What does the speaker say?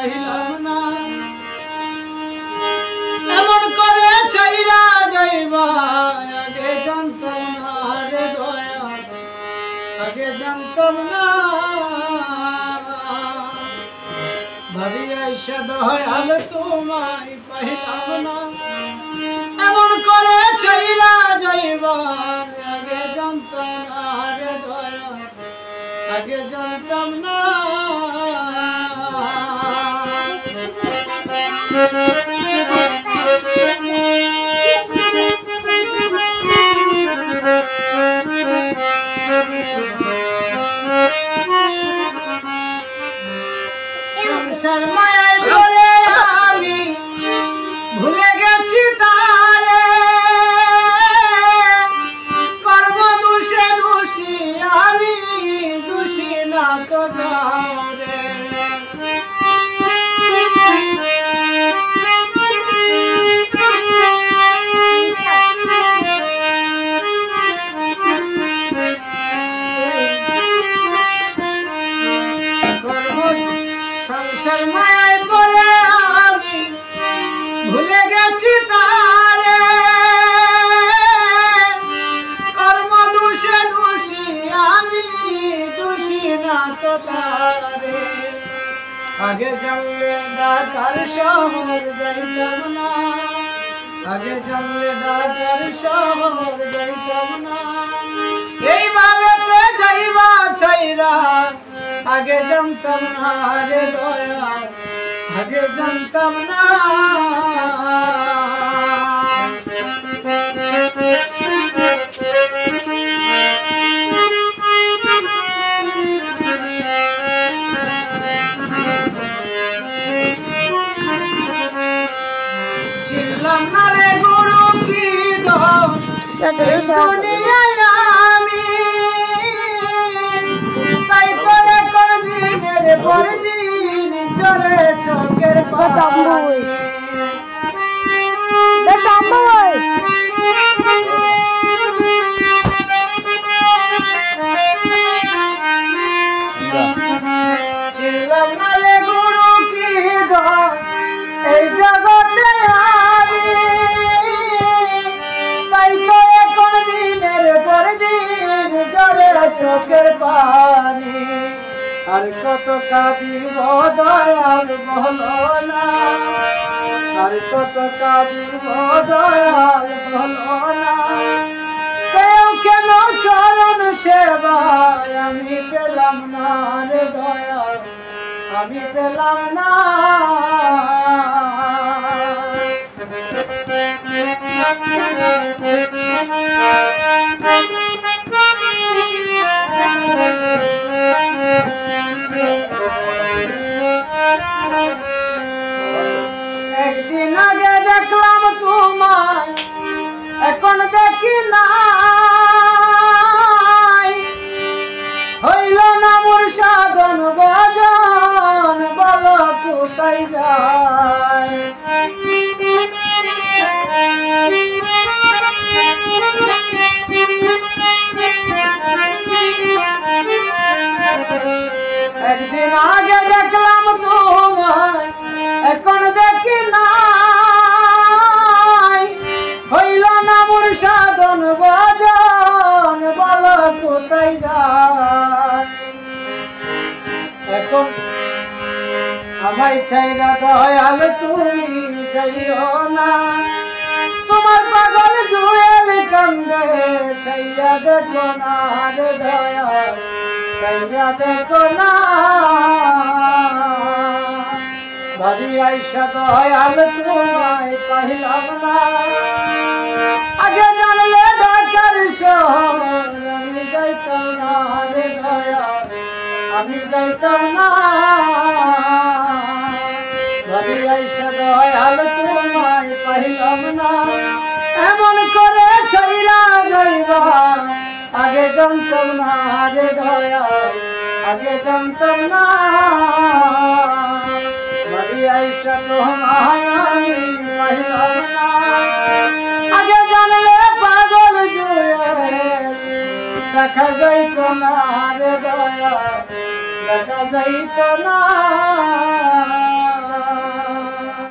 পাইলাম না এমন করে চাইরা যাইবা আগে জানতাম না রে দয়া আগে জানতাম না ভাবি আইসা দয়াল তোমায় পাইলাম না এমন করে চাইরা যাইবা আগে জানতাম না রে দয়া আগে জানতাম না সংসার মায়ায় পড়ে আমি ভুলে গেছি তারে কর্ম দোষে দোষী আমি দোষী না তো কাউরে সংসার মায়ায় পড়ে আমি ভুলে গেছি তারে কর্ম দোষে দোষী আমি দোষী না তো তারে আগে জানলে ঢাকার শহর যাইতাম না আগে জানলে ঢাকার শহর যাইতাম না এইভাবে তো যাইবা ছাইরা আগে জানতাম না রে দয়া আগে জানতাম না চিনলাম না রে গুরু কি দুনিয়ায় আমি তাই তো এখন দিনের পর দিন চলে চোখের পাতায় চিনলাম না রে গুরু কি এই জগতে আমি তাই তো এখন দিনের পর দিন চলে চোখের পানি আর কত কাঁদিব দয়াল বলো না আর কত কাঁদিব দয়াল বলো না কেউ কেন চরণ সেবায় আমি পেলাম না রে দয়াল আমি পেলাম না একদিন আগে দেখলাম তোমায় এখন দেখি নাই হইল না মোর সাধন ভজন বলো কোথায় যায় একদিন আগে দেখলাম তোমায় এখন দেখি নাই হইল না মোর সাধন ভজন বলো কোথায় যায় এখন আমায় ছাইরা দয়াল তুমি চাইও না তোমার পাগল জুয়েল কান্দে ছাইয়া দেখো না রে দয়াল ছাইয়া দেখো না ভাবি আইসা দয়াল তোমায় পাইলাম না আগে জানলে ঢাকার শহর আমি যাইতাম না রে দয়াল আমি যাইতাম না ভাবি আইসা দয়াল তোমায় পাইলাম না এমন করে ছাইরা যাইবা আগে জানতাম না রে দয়াল আগে জানতাম না ভাবি আইসা তোমায় আমি পাইলাম না আগে জানলে পাগল জুয়েল দেখা যাইতো না রে দয়াল দেখা যাইতো না।